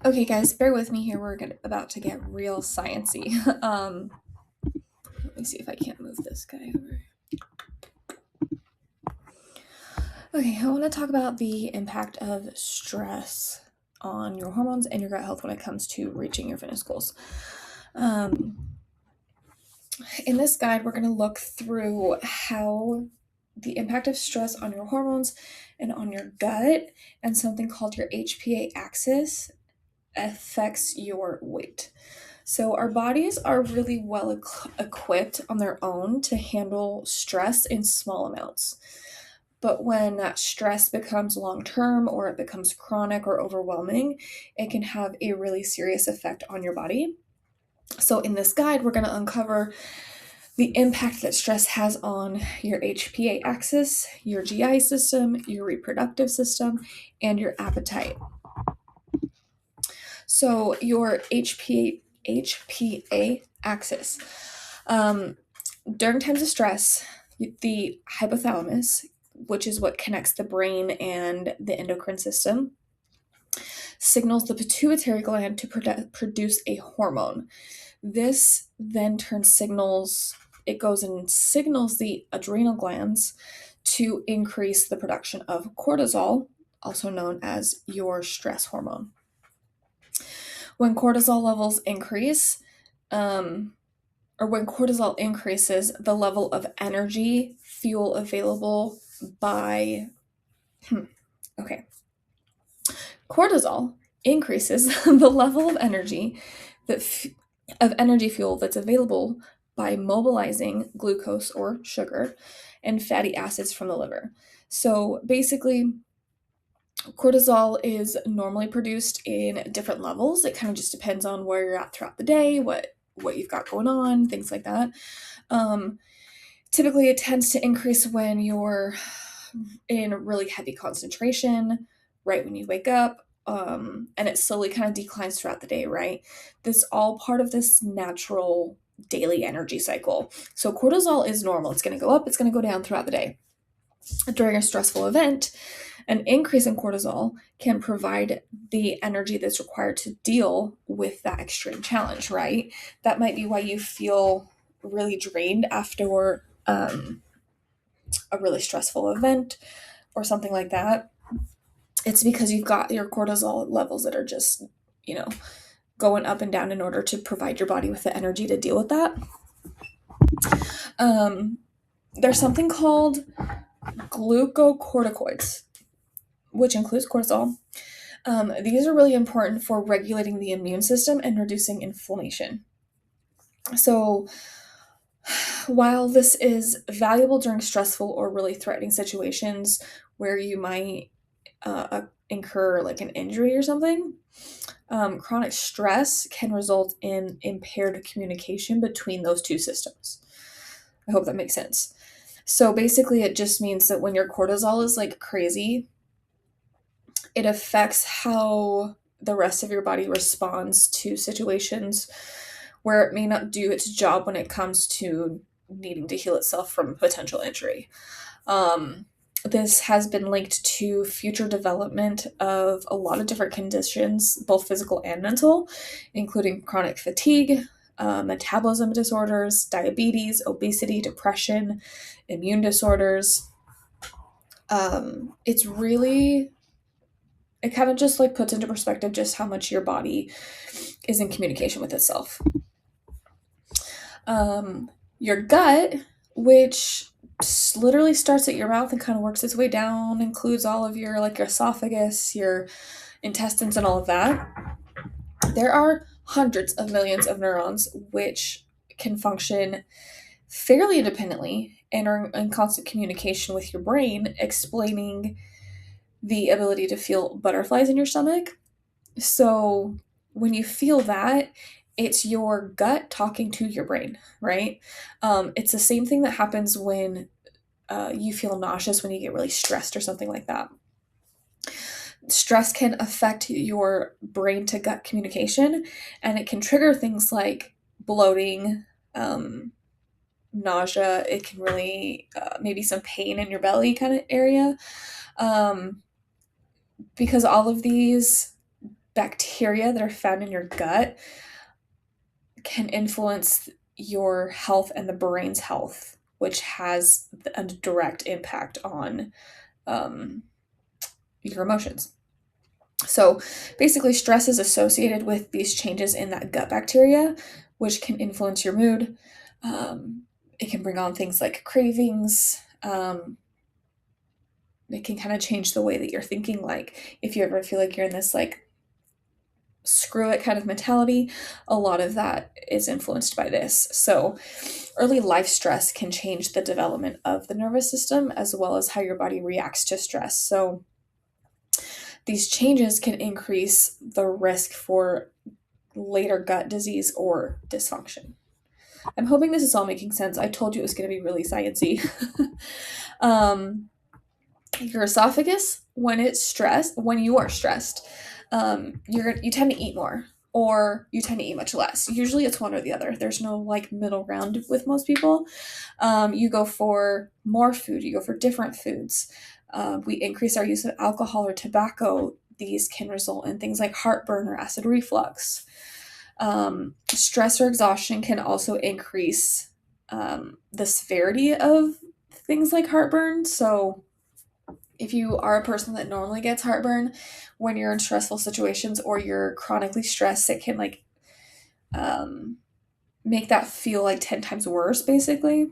Okay, guys, bear with me here. About to get real sciencey. Let me see if I can't move this guy over. Okay, I want to talk about the impact of stress on your hormones and your gut health when it comes to reaching your fitness goals. Um, in this guide, we're going to look through how the impact of stress on your hormones and on your gut and something called your HPA axis affects your weight. So, our bodies are really well equipped on their own to handle stress in small amounts. But when that stress becomes long term or it becomes chronic or overwhelming, it can have a really serious effect on your body. So, in this guide, we're going to uncover the impact that stress has on your HPA axis, your GI system, your reproductive system, and your appetite. So, your HPA axis. During times of stress, the hypothalamus, which is what connects the brain and the endocrine system, signals the pituitary gland to produce a hormone. This then it goes and signals the adrenal glands to increase the production of cortisol, also known as your stress hormone. When cortisol levels increase, when cortisol increases, the level of energy fuel available by cortisol increases the level of energy of energy fuel that's available by mobilizing glucose or sugar and fatty acids from the liver. So basically, cortisol is normally produced in different levels. It kind of just depends on where you're at throughout the day, what you've got going on, things like that. Typically, it tends to increase when you're in really heavy concentration, right when you wake up, and it slowly kind of declines throughout the day, right? This all part of this natural daily energy cycle. So cortisol is normal. It's going to go up, it's going to go down throughout the day. During a stressful event, an increase in cortisol can provide the energy that's required to deal with that extreme challenge, right? That might be why you feel really drained after a really stressful event or something like that. It's because you've got your cortisol levels that are just, going up and down in order to provide your body with the energy to deal with that. There's something called glucocorticoids, which includes cortisol. These are really important for regulating the immune system and reducing inflammation. So, while this is valuable during stressful or really threatening situations where you might incur like an injury or something, chronic stress can result in impaired communication between those two systems. I hope that makes sense. So basically, it just means that when your cortisol is like crazy, it affects how the rest of your body responds to situations where it may not do its job when it comes to needing to heal itself from potential injury. This has been linked to future development of a lot of different conditions, both physical and mental, including chronic fatigue, metabolism disorders, diabetes, obesity, depression, immune disorders. It's really, it kind of just like puts into perspective just how much your body is in communication with itself. Your gut, which literally starts at your mouth and kind of works its way down, includes all of your like your esophagus, your intestines, and all of that. There are hundreds of millions of neurons which can function fairly independently and are in constant communication with your brain, explaining the ability to feel butterflies in your stomach. So when you feel that, it's your gut talking to your brain, right? It's the same thing that happens when you feel nauseous when you get really stressed or something like that. Stress can affect your brain to gut communication, and it can trigger things like bloating, nausea. It can really maybe some pain in your belly kind of area, because all of these bacteria that are found in your gut can influence your health and the brain's health, which has a direct impact on your emotions. So basically, stress is associated with these changes in that gut bacteria, which can influence your mood. It can bring on things like cravings. It can kind of change the way that you're thinking. Like if you ever feel like you're in this like screw it kind of mentality, a lot of that is influenced by this. So early life stress can change the development of the nervous system as well as how your body reacts to stress. So these changes can increase the risk for later gut disease or dysfunction. I'm hoping this is all making sense. I told you it was going to be really sciencey. Your esophagus, when you are stressed, you tend to eat more or you tend to eat much less. Usually it's one or the other. There's no like middle ground with most people. You go for more food, you go for different foods. We increase our use of alcohol or tobacco. These can result in things like heartburn or acid reflux. Stress or exhaustion can also increase the severity of things like heartburn. So if you are a person that normally gets heartburn when you're in stressful situations or you're chronically stressed, it can like make that feel like 10 times worse, basically.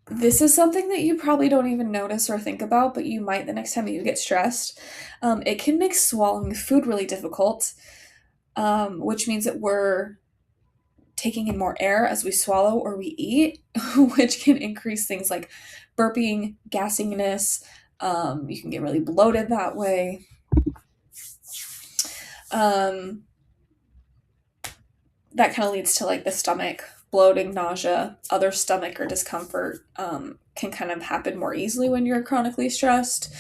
This is something that you probably don't even notice or think about, but you might the next time that you get stressed. It can make swallowing food really difficult, which means that we're taking in more air as we swallow or we eat, which can increase things like burping, gassiness. You can get really bloated that way. That kind of leads to like the stomach bloating, nausea, other stomach or discomfort can kind of happen more easily when you're chronically stressed.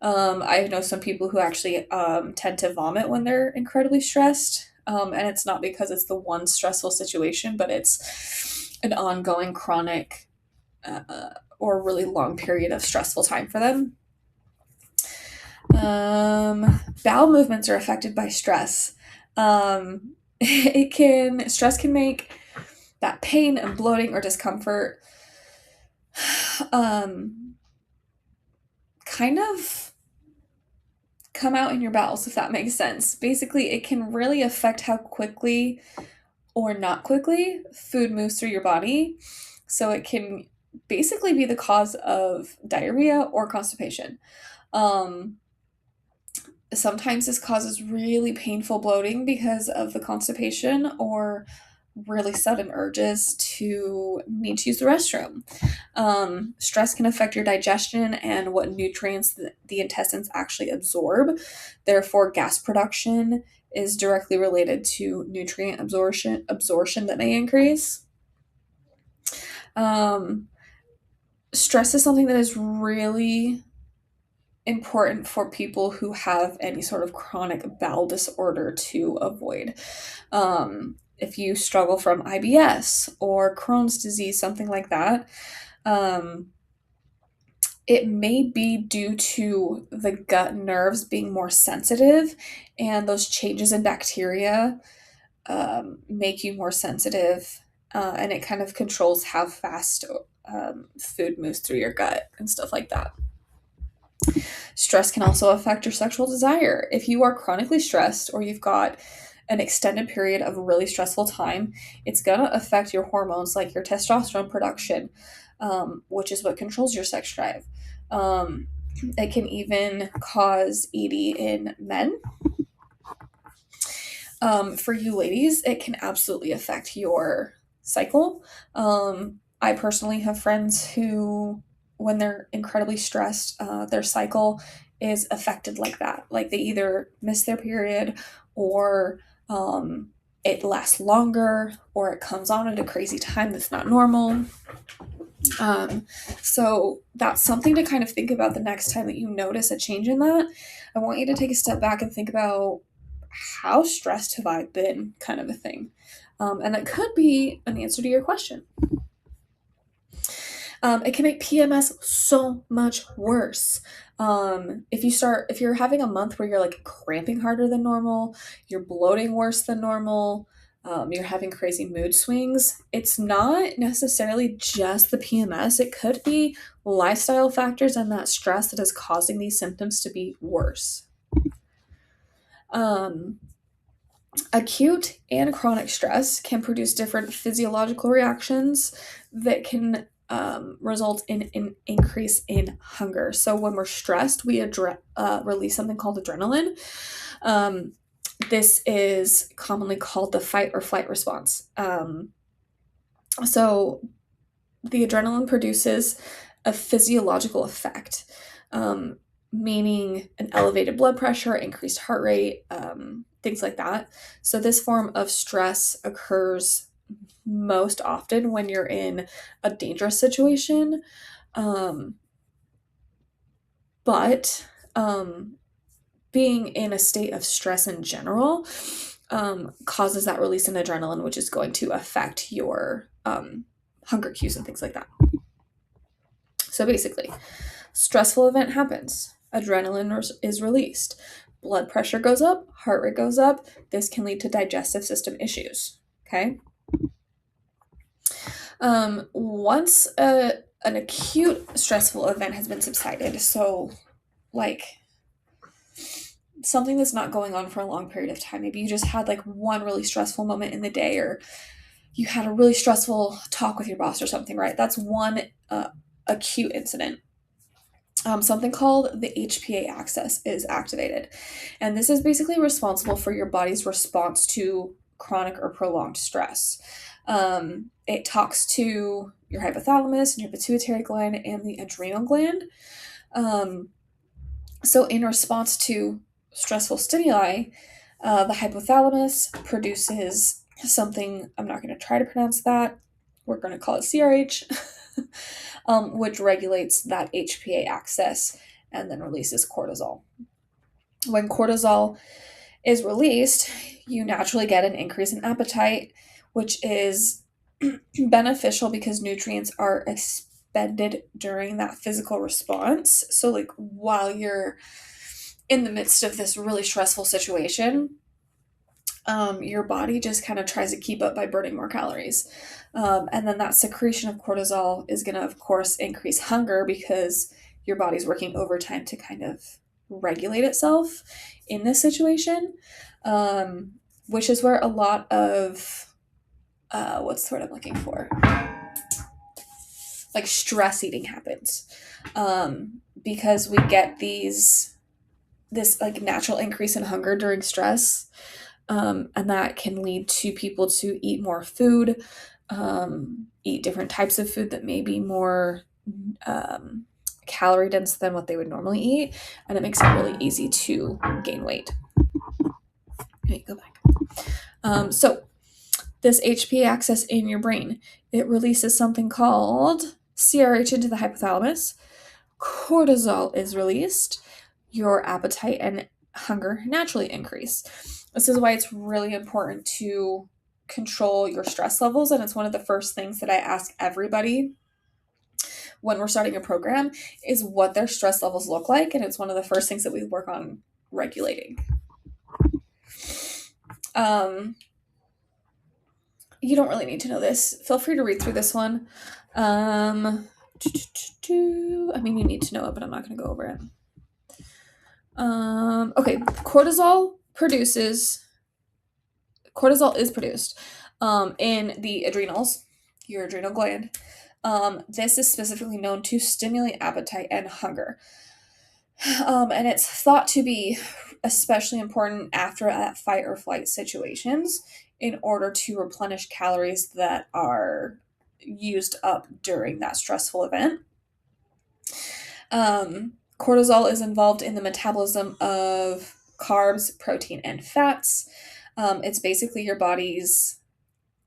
I know some people who actually tend to vomit when they're incredibly stressed. And it's not because it's the one stressful situation, but it's an ongoing chronic or really long period of stressful time for them. Bowel movements are affected by stress. Stress can make that pain and bloating or discomfort kind of come out in your bowels, if that makes sense. Basically, it can really affect how quickly or not quickly food moves through your body. So it can basically be the cause of diarrhea or constipation. Sometimes this causes really painful bloating because of the constipation or really sudden urges to need to use the restroom. Stress can affect your digestion and what nutrients the intestines actually absorb. Therefore, gas production is directly related to nutrient absorption that may increase. Stress is something that is really important for people who have any sort of chronic bowel disorder to avoid. If you struggle from IBS or Crohn's disease, something like that, it may be due to the gut nerves being more sensitive, and those changes in bacteria make you more sensitive, and it kind of controls how fast food moves through your gut and stuff like that. Stress can also affect your sexual desire. If you are chronically stressed or you've got an extended period of a really stressful time, it's going to affect your hormones like your testosterone production, which is what controls your sex drive. It can even cause ED in men. For you ladies, it can absolutely affect your cycle. I personally have friends who, when they're incredibly stressed, their cycle is affected like that. Like they either miss their period or it lasts longer or it comes on at a crazy time that's not normal. So that's something to kind of think about the next time that you notice a change in that. I want you to take a step back and think about how stressed have I been, kind of a thing. And that could be an answer to your question. It can make PMS so much worse. If you're having a month where you're like cramping harder than normal, you're bloating worse than normal, you're having crazy mood swings, it's not necessarily just the PMS. It could be lifestyle factors and that stress that is causing these symptoms to be worse. Um, Acute and chronic stress can produce different physiological reactions that can result in an increase in hunger. So when we're stressed, we release something called adrenaline. Um, this is commonly called the fight or flight response. So the adrenaline produces a physiological effect, meaning an elevated blood pressure, increased heart rate, things like that. So this form of stress occurs most often when you're in a dangerous situation. Um, but being in a state of stress in general causes that release in adrenaline, which is going to affect your hunger cues and things like that. So basically, stressful event happens, adrenaline is released, blood pressure goes up, heart rate goes up. This can lead to digestive system issues. Okay. Once an acute stressful event has been subsided, so like something that's not going on for a long period of time, maybe you just had like one really stressful moment in the day, or you had a really stressful talk with your boss or something, right? That's one acute incident. Something called the HPA axis is activated. And this is basically responsible for your body's response to chronic or prolonged stress. It talks to your hypothalamus and your pituitary gland and the adrenal gland. So, in response to stressful stimuli, the hypothalamus produces something, I'm not going to try to pronounce that. We're going to call it CRH, which regulates that HPA axis and then releases cortisol. When cortisol is released, you naturally get an increase in appetite, which is beneficial because nutrients are expended during that physical response. So, like, while you're in the midst of this really stressful situation, your body just kind of tries to keep up by burning more calories. And then that secretion of cortisol is going to, of course, increase hunger because your body's working overtime to kind of regulate itself in this situation, which is where a lot of, what's the word I'm looking for? Like stress eating happens. Because we get this like natural increase in hunger during stress. And that can lead to people to eat more food, eat different types of food that may be more calorie dense than what they would normally eat, and it makes it really easy to gain weight. Okay, go back. So this HPA axis in your brain, it releases something called CRH into the hypothalamus. Cortisol is released. Your appetite and hunger naturally increase. This is why it's really important to control your stress levels, and it's one of the first things that I ask everybody when we're starting a program is what their stress levels look like, and it's one of the first things that we work on regulating. You don't really need to know this. Feel free to read through this one. I mean, you need to know it, but I'm not going to go over it. Okay, cortisol is produced in the adrenals, your adrenal gland. This is specifically known to stimulate appetite and hunger. And it's thought to be especially important after that fight or flight situations in order to replenish calories that are used up during that stressful event. Cortisol is involved in the metabolism of carbs, protein, and fats. It's basically your body's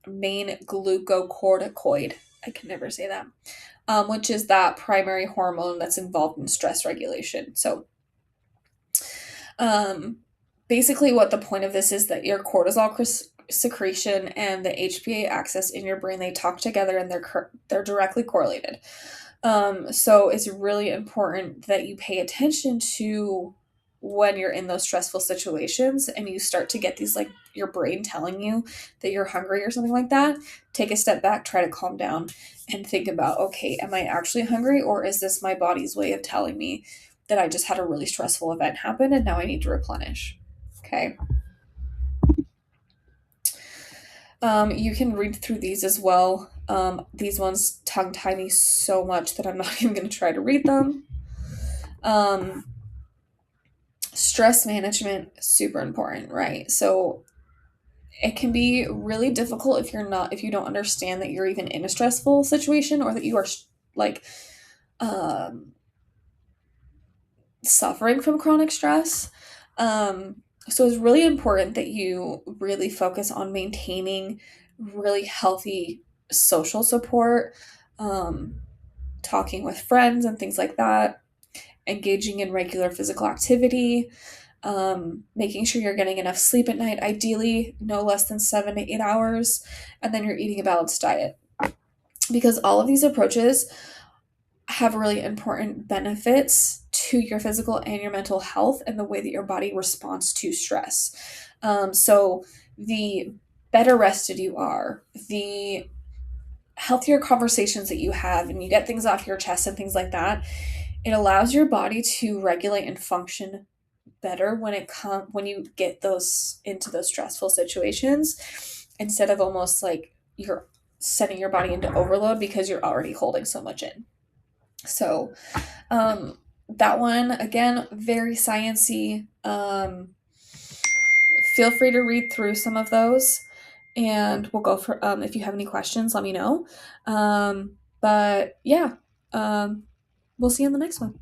main glucocorticoid. I can never say that. Which is that primary hormone that's involved in stress regulation. So, basically what the point of this is that your cortisol secretion and the HPA axis in your brain, they talk together and they're directly correlated. So it's really important that you pay attention to when you're in those stressful situations and you start to get these, like, your brain telling you that you're hungry or something like that. Take a step back, try to calm down, and think about, okay, am I actually hungry, or is this my body's way of telling me that I just had a really stressful event happen and now I need to replenish? Okay. You can read through these as well. These ones tongue tie me so much that I'm not even going to try to read them. Um, Stress management, super important, right? So it can be really difficult if you don't understand that you're even in a stressful situation, or that you are like um, suffering from chronic stress. So it's really important that you really focus on maintaining really healthy social support, um, talking with friends and things like that, engaging in regular physical activity, making sure you're getting enough sleep at night, ideally no less than 7 to 8 hours, and then you're eating a balanced diet. Because all of these approaches have really important benefits to your physical and your mental health and the way that your body responds to stress. So, the better rested you are, the healthier conversations that you have, and you get things off your chest and things like that, it allows your body to regulate and function better when you get those into those stressful situations, instead of almost like you're setting your body into overload because you're already holding so much in. So, that one, again, very sciencey. Feel free to read through some of those, and we'll go for, if you have any questions, let me know. But yeah, we'll see you in the next one.